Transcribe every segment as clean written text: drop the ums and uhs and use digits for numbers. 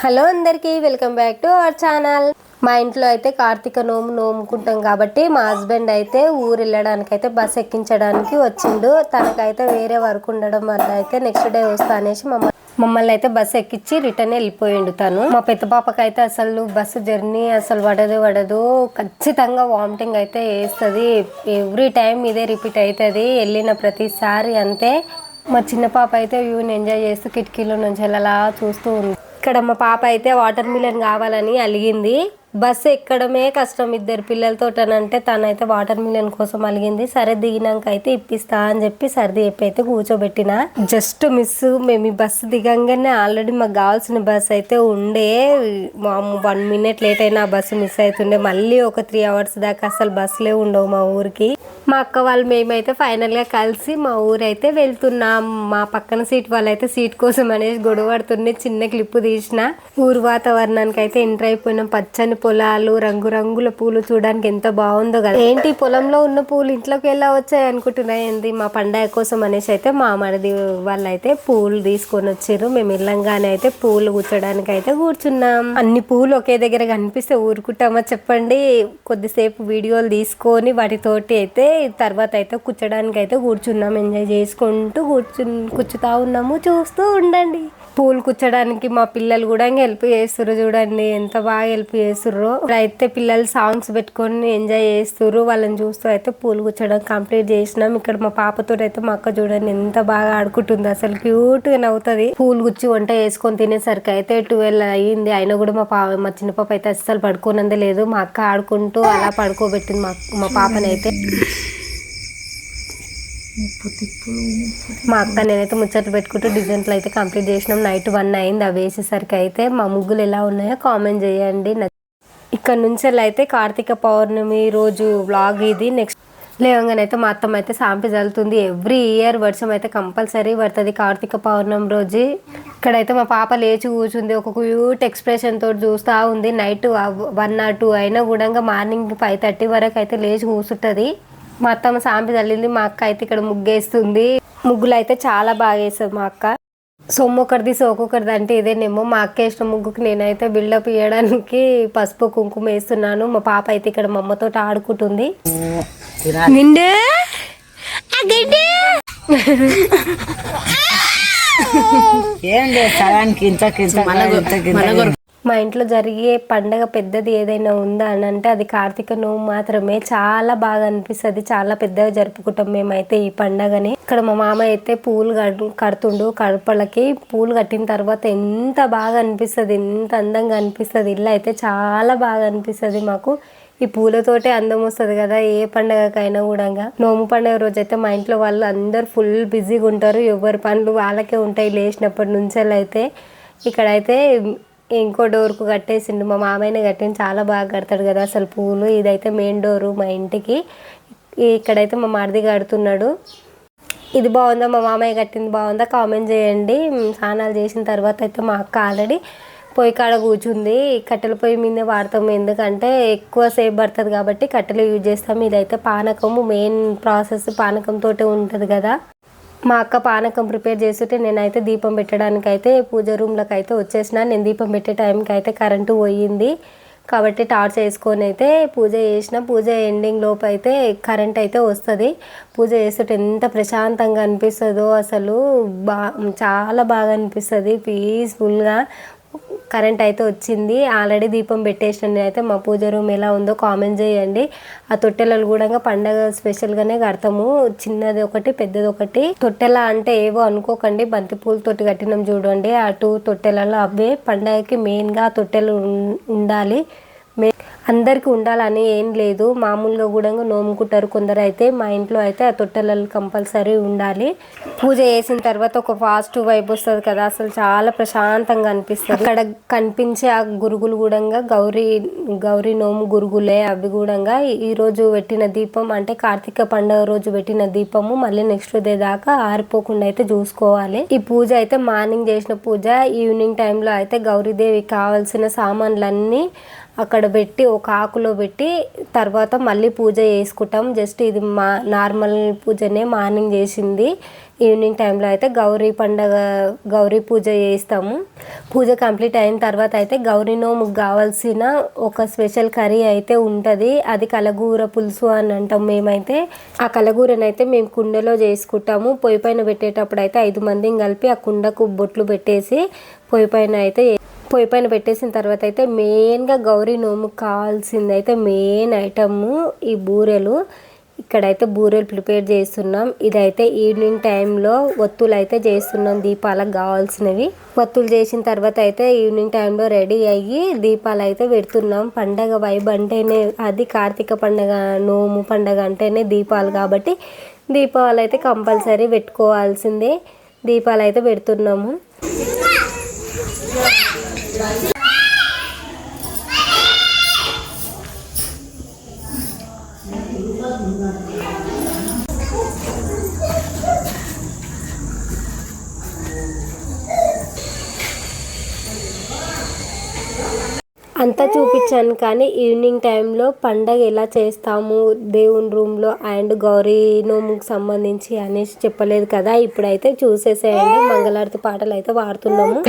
Hello అందరికీ welcome back to our channel. మా ఇంట్లో అయితే కార్తీక నోముకుంటాం కాబట్టి మా హస్బెండ్ అయితే ఊరు వెళ్ళడానికి అయితే బస్ ఎక్కించడానికి వచ్చిండు. తనకైతే వేరే వర్క్ ఉండడం వల్ల అయితే నెక్స్ట్ డే వస్తా అనేసి మమ్మల్ని అయితే బస్సు ఎక్కించి రిటర్న్ వెళ్ళిపోయిండు తను. మా పెద్ద పాపకైతే అసలు బస్సు జర్నీ అసలు పడదు, ఖచ్చితంగా వామిటింగ్ అయితే వేస్తుంది. ఎవ్రీ టైం ఇదే రిపీట్ అవుతుంది, వెళ్ళిన ప్రతిసారి అంతే. మా చిన్న పాప అయితే వ్యూని ఎంజాయ్ చేస్తూ కిటికీలో నుంచి అలా చూస్తూ ఉంది. ఇక్కడ మా పాప అయితే వాటర్ మిలన్ కావాలని అలిగింది. బస్సు ఎక్కడమే కష్టం ఇద్దరు పిల్లలతో అంటే తనైతే వాటర్ మిలన్ కోసం అలిగింది. సరే దిగినాక అయితే ఇప్పిస్తా అని చెప్పి సర్ది చెప్పి అయితే కూర్చోబెట్టిన. జస్ట్ మిస్, మేము ఈ బస్సు దిగంగానే ఆల్రెడీ మాకు కావాల్సిన బస్సు అయితే ఉండే. 1 minute లేట్ అయినా ఆ బస్సు మిస్ అవుతుండే. మళ్ళీ ఒక 3 hours దాకా అసలు బస్సులే ఉండవు మా ఊరికి. మా అక్క వాళ్ళు మేమైతే ఫైనల్గా కలిసి మా ఊరైతే వెళ్తున్నాం. మా పక్కన సీట్ వాళ్ళైతే సీట్ కోసం అనేసి గొడవ పడుతుండే. చిన్న క్లిప్ తీసిన. ఊరు వాతావరణానికి అయితే ఎంటర్ అయిపోయినాం. పచ్చని పొలాలు, రంగురంగుల పూలు చూడడానికి ఎంత బాగుందో కదా. ఏంటి పొలంలో ఉన్న పూలు ఇంట్లోకి ఎలా వచ్చాయి అనుకుంటున్నాయి. ఏంది మా పండగ కోసం అనేసి అయితే మా మరిది వాళ్ళైతే పూలు తీసుకొని వచ్చారు. మేము వెళ్ళంగానే అయితే పూలు కూర్చోడానికి అయితే కూర్చున్నాం. అన్ని పూలు ఒకే దగ్గర కనిపిస్తే ఊరుకుంటామా చెప్పండి. కొద్దిసేపు వీడియోలు తీసుకొని వాటితోటి అయితే తర్వాత అయితే కూర్చోడానికి అయితే కూర్చున్నాం. ఎంజాయ్ చేసుకుంటూ కూర్చుతా ఉన్నాము. చూస్తూ ఉండండి. పూలు కూర్చోడానికి మా పిల్లలు కూడా హెల్ప్ చేస్తుర్రు. చూడండి ఎంత బాగా హెల్ప్ చేస్తుర్రు. అయితే పిల్లలు సాంగ్స్ పెట్టుకొని ఎంజాయ్ చేస్తుర్రు. వాళ్ళని చూస్తూ అయితే పూలు కూర్చోడానికి కంప్లీట్ చేసినాం. ఇక్కడ మా పాపతో అయితే మా అక్క చూడండి ఎంత బాగా ఆడుకుంటుంది. అసలు క్యూట్ గా నవ్వుతుంది. పూలు గుచ్చి వంట వేసుకొని తినేసరికి అయితే 12 అయ్యింది. అయినా కూడా మా చిన్న పాప అయితే అస్సలు పడుకోనందే లేదు. మా అక్క ఆడుకుంటూ అలా పడుకోబెట్టింది మా పాపనైతే. మా అక్క నేనైతే ముచ్చట్లు పెట్టుకుంటూ డిజైన్లు అయితే కంప్లీట్ చేసినాం. నైట్ 1 అయింది. అవి వేసేసరికి అయితే మా ముగ్గులు ఎలా ఉన్నాయో కామెంట్ చేయండి. ఇక్కడ నుంచి అయితే కార్తీక పౌర్ణమి రోజు వ్లాగ్ ఇది. నెక్స్ట్ లేవగానైతే మా అత్తమ్మ అయితే సాంపి చల్లుతుంది. ఎవ్రీ ఇయర్ వర్షం అయితే కంపల్సరీ పడుతుంది కార్తీక పౌర్ణమి రోజు. ఇక్కడైతే మా పాప లేచి కూర్చుంది. ఒక క్యూట్ ఎక్స్ప్రెషన్ తోటి చూస్తూ ఉంది. నైట్ 1 or 2 అయినా కూడా మార్నింగ్ 5:30 వరకు అయితే లేచి కూర్చుంటుంది. మా అత్తమ్మ సాంపి చల్లింది. మా అక్క అయితే ఇక్కడ ముగ్గేస్తుంది. ముగ్గులు అయితే చాలా బాగా వేస్తుంది మా అక్క. సొమ్మొకరిది సోకొకరిది అంటే ఇదేనేమో. మా అక్క వేసిన ముగ్గుకి నేనైతే బిల్డప్ ఇవ్వడానికి పసుపు కుంకుమ వేస్తున్నాను. మా పాప అయితే ఇక్కడ మా అమ్మతో ఆడుకుంటుంది. నిండే మా ఇంట్లో జరిగే పండగ పెద్దది ఏదైనా ఉందా అని అంటే అది కార్తీక నోము మాత్రమే. చాలా బాగా అనిపిస్తుంది. చాలా పెద్దగా జరుపుకుంటాం మేమైతే ఈ పండగని. ఇక్కడ మా మామ అయితే పూలు కడుతుండు. కడపలకి పూలు కట్టిన తర్వాత ఎంత బాగా అనిపిస్తుంది, ఎంత అందంగా అనిపిస్తుంది. ఇల్లు అయితే చాలా బాగా అనిపిస్తుంది మాకు. ఈ పూలతోటే అందం వస్తుంది కదా ఏ పండగకైనా కూడా. నోము పండుగ రోజు అయితే మా ఇంట్లో వాళ్ళు అందరు ఫుల్ బిజీగా ఉంటారు. ఎవరి పనులు వాళ్ళకే ఉంటాయి లేచినప్పటి నుంచి. అయితే ఇక్కడైతే ఇంకో డోర్కు కట్టేసిండు. మా మామయ్యనే కట్టిండు. చాలా బాగా కడతాడు కదా అసలు పూలు. ఇదైతే మెయిన్ డోరు మా ఇంటికి. ఇక్కడైతే మా మరిది కడుతున్నాడు. ఇది బాగుందా, మా మామయ్య కట్టింది బాగుందా కామెంట్ చేయండి. స్నానాలు చేసిన తర్వాత అయితే మా అక్క ఆల్రెడీ పొయ్యి కాడ కూర్చుంది. కట్టెల పొయ్యి మీదే వాడతాము, ఎందుకంటే ఎక్కువ సేపు పడుతుంది కాబట్టి కట్టెలు యూజ్ చేస్తాము. ఇదైతే పానకము మెయిన్ ప్రాసెస్ పానకంతో ఉంటుంది కదా. మా అక్క పానకం ప్రిపేర్ చేస్తుంటే నేనైతే దీపం పెట్టడానికి అయితే పూజ రూమ్లోకి అయితే వచ్చేసిన. నేను దీపం పెట్టే టైంకి అయితే కరెంటు పోయింది కాబట్టి టార్చ్ వేసుకొని అయితే పూజ చేసిన. పూజ ఎండింగ్ లోపు అయితే కరెంట్ అయితే వస్తుంది. పూజ చేస్తుంటే ఎంత ప్రశాంతంగా అనిపిస్తుందో అసలు. చాలా బాగా అనిపిస్తుంది పీస్ఫుల్గా. కరెంట్ అయితే వచ్చింది. ఆల్రెడీ దీపం పెట్టేసిన. అయితే మా పూజ రూమ్ ఎలా ఉందో కామెంట్ చేయండి. ఆ తొట్టెలలో కూడా పండగ స్పెషల్గానే కడతాము. చిన్నది ఒకటి పెద్దది ఒకటి. తొట్టెల అంటే ఏవో అనుకోకండి, బంతి పూలతోటి కట్టినాం చూడండి. ఆ 2 తొట్టెలలో అవే పండగకి మెయిన్గా తొట్టెలు ఉండాలి. అందరికీ ఉండాలని ఏం లేదు, మామూలుగా కూడా నోముకుంటారు కొందరు. అయితే మా ఇంట్లో అయితే ఆ తొట్టెలలో కంపల్సరీ ఉండాలి. పూజ చేసిన తర్వాత ఒక పాజిటివ్ వైబ్ వస్తుంది కదా, అసలు చాలా ప్రశాంతంగా అనిపిస్తుంది. అక్కడ కనిపించే ఆ గురుగులు కూడా గౌరీ నోము గురుగులే. అవి కూడా ఈరోజు పెట్టిన దీపం అంటే కార్తీక పండుగ రోజు పెట్టిన దీపము మళ్ళీ నెక్స్ట్ డే దాకా ఆరిపోకుండా అయితే చూసుకోవాలి. ఈ పూజ అయితే మార్నింగ్ చేసిన పూజ. ఈవినింగ్ టైంలో అయితే గౌరీదేవికి కావాల్సిన సామాన్లన్నీ అక్కడ పెట్టి ఒక ఆకులో పెట్టి తర్వాత మళ్ళీ పూజ చేసుకుంటాం. జస్ట్ ఇది మా నార్మల్ పూజనే మార్నింగ్ చేసింది. ఈవినింగ్ టైంలో అయితే గౌరీ పూజ చేస్తాము. పూజ కంప్లీట్ అయిన తర్వాత అయితే గౌరీ నోముకు కావాల్సిన ఒక స్పెషల్ కర్రీ అయితే ఉంటుంది. అది కలగూర పులుసు అని అంటాం మేమైతే. ఆ కలగూరనైతే మేము కుండలో చేసుకుంటాము. పొయ్యి పైన పెట్టేటప్పుడు అయితే 5 మందిని కలిపి ఆ కుండకు బొట్లు పెట్టేసి పొయ్యి పైన పెట్టేసిన తర్వాత అయితే మెయిన్గా గౌరీ నోముకు కావాల్సింది అయితే మెయిన్ ఐటము ఈ బూరెలు. ఇక్కడైతే బూరెలు ప్రిపేర్ చేస్తున్నాం. ఇదైతే ఈవినింగ్ టైంలో ఒత్తులు అయితే చేస్తున్నాం దీపాలకు కావాల్సినవి. ఒత్తులు చేసిన తర్వాత అయితే ఈవినింగ్ టైంలో రెడీ అయ్యి దీపాలు అయితే పెడుతున్నాం. పండగ వైబ్ అంటేనే అది కార్తీక పండగ, నోము పండగ అంటేనే దీపాలు కాబట్టి దీపాలు అయితే కంపల్సరీ పెట్టుకోవాల్సిందే. దీపాలు అయితే పెడుతున్నాము. అంతా చూపించాను కానీ ఈవినింగ్ టైంలో పండగ ఎలా చేస్తాము దేవుని రూమ్లో అండ్ గౌరీ నోముకి సంబంధించి అనేసి చెప్పలేదు కదా. ఇప్పుడైతే చూసేసేయండి. మంగళారతి పాటలు అయితే పాడుతున్నాము.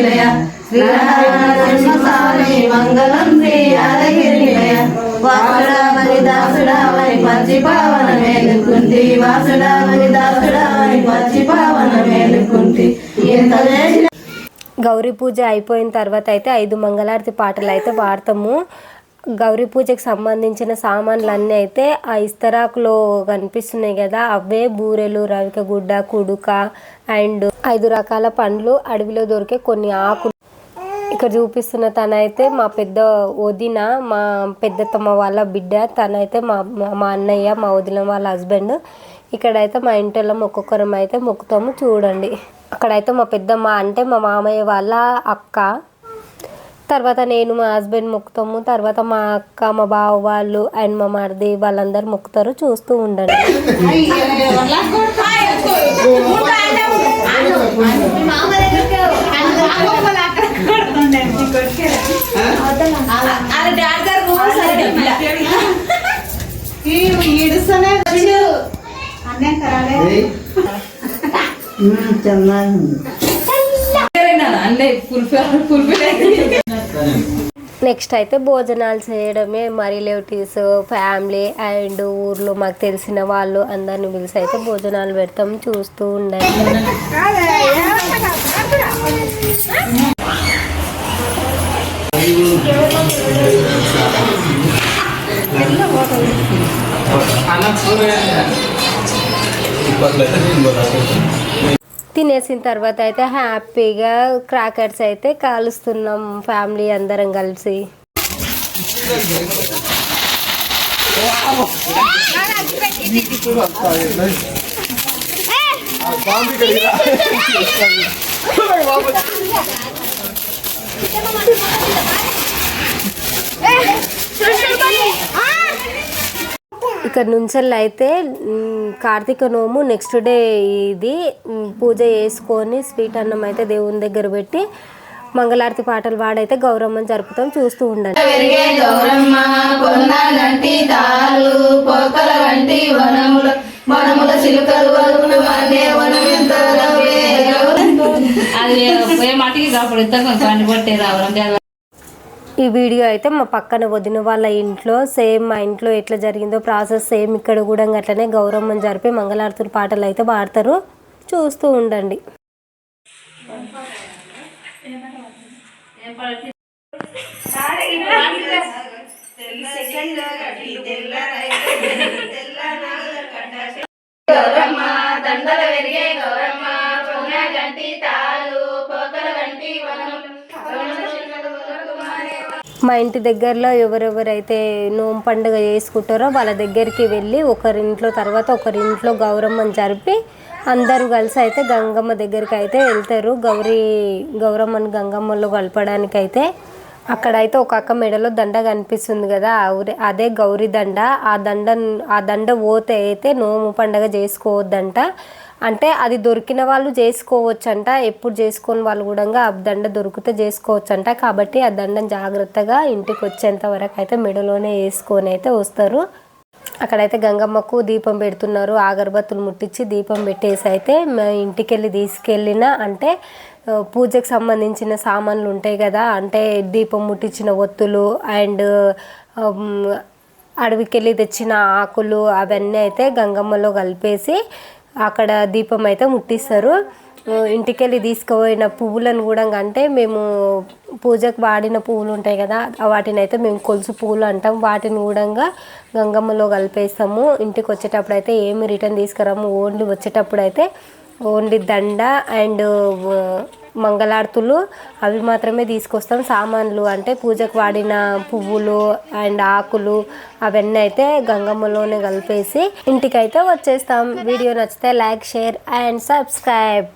గౌరీ పూజ అయిపోయిన తర్వాత అయితే 5 మంగళారతి పాటలు అయితే పాడతాము. గౌరీ పూజకి సంబంధించిన సామాన్లు అయితే ఆ ఇస్తరాకులో కనిపిస్తున్నాయి కదా, అవే బూరెలు, రవిక గుడ్డ, కుడుక అండ్ 5 రకాల పండ్లు, అడవిలో దొరికే కొన్ని ఆకులు. ఇక్కడ చూపిస్తున్న తనైతే మా పెద్ద వదిన, మా పెద్దతమ్మ వాళ్ళ బిడ్డ. తనైతే మా అన్నయ్య, మా వదిన వాళ్ళ హస్బెండ్. ఇక్కడైతే మా ఇంట్లో ఒక్కొక్కరం అయితే మొక్కుతాము చూడండి. అక్కడైతే మా పెద్దమ్మ అంటే మా మామయ్య వాళ్ళ అక్క, తర్వాత నేను మా హస్బెండ్ మొక్కుతాము, తర్వాత మా అక్క, మా బావ వాళ్ళు అండ్ మా మరిది వాళ్ళందరూ మొక్కుతారు. చూస్తూ ఉండండి. నెక్స్ట్ అయితే భోజనాలు చేయడమే. మా రిలేటివ్స్, ఫ్యామిలీ అండ్ ఊర్లో మాకు తెలిసిన వాళ్ళు అందరిని పిలిచి అయితే భోజనాలు పెడతాం. చూస్తూ ఉండండి. తినేసిన తర్వాత అయితే హ్యాపీగా క్రాకర్స్ అయితే కాలుస్తున్నాం ఫ్యామిలీ అందరం కలిసి. ఇక్కడ నుంచి అయితే కార్తీక నోము నెక్స్ట్ డే ఇది పూజ చేసుకొని స్వీట్ అన్నం అయితే దేవుని దగ్గర పెట్టి మంగళారతి పాటలు పాడైతే గౌరమ్మని జరుపుతాం. చూస్తూ ఉండండి. ఈ వీడియో అయితే మా పక్కన వదిన వాళ్ళ ఇంట్లో సేమ్ మా ఇంట్లో ఎట్లా జరిగిందో ప్రాసెస్ సేమ్ ఇక్కడ కూడా అట్లనే గౌరమ్మని జరిపి మంగళారతుల పాటలు అయితే పాడతారు. చూస్తూ ఉండండి. మా ఇంటి దగ్గరలో ఎవరెవరైతే నోము పండుగ చేసుకుంటారో వాళ్ళ దగ్గరికి వెళ్ళి ఒకరింట్లో తర్వాత ఒకరింట్లో గౌరమ్మని జరిపి అందరూ కలిసి అయితే గంగమ్మ దగ్గరికి అయితే వెళ్తారు. గౌరమ్మని గంగమ్మలో కలపడానికి అయితే అక్కడైతే ఒక అక్క మెడలో దండ కనిపిస్తుంది కదా, అదే గౌరీ దండ. ఆ దండ పోతే అయితే నోము పండుగ చేసుకోవద్దంట. అంటే అది దొరికిన వాళ్ళు చేసుకోవచ్చంట, ఎప్పుడు చేసుకొని వాళ్ళు కూడా ఆ దండ దొరికితే చేసుకోవచ్చంట. కాబట్టి ఆ దండం జాగ్రత్తగా ఇంటికి వచ్చేంత వరకు అయితే మెడలోనే వేసుకొని అయితే వస్తారు. అక్కడైతే గంగమ్మకు దీపం పెడుతున్నారు. అగరబత్తులు ముట్టించి దీపం పెట్టేసి అయితే ఇంటికి వెళ్ళి తీసుకెళ్ళిన అంటే పూజకు సంబంధించిన సామాన్లు ఉంటాయి కదా, అంటే దీపం ముట్టించిన ఒత్తులు అండ్ అడవికి వెళ్ళి తెచ్చిన ఆకులు అవన్నీ అయితే గంగమ్మలో కలిపేసి అక్కడ దీపం అయితే ముట్టిస్తారు. ఇంటికెళ్ళి తీసుకుపోయిన పువ్వులను కూడా అంటే మేము పూజకు వాడిన పువ్వులు ఉంటాయి కదా, వాటిని అయితే మేము కొలుసు పువ్వులు అంటాం. వాటిని కూడా గంగమ్మలో కలిపేస్తాము. ఇంటికి వచ్చేటప్పుడు అయితే ఏమి రిటర్న్ తీసుకురాము. ఓన్లీ వచ్చేటప్పుడు అయితే ఓన్లీ దండ అండ్ మంగళార్తులు అవి మాత్రమే తీసుకొస్తాం. సామాన్లు అంటే పూజకు వాడిన పువ్వులు అండ్ ఆకులు అవన్నీ అయితే గంగమ్మలోనే కలిపేసి ఇంటికైతే వచ్చేస్తాం. వీడియో నచ్చితే లైక్, షేర్ అండ్ సబ్స్క్రైబ్.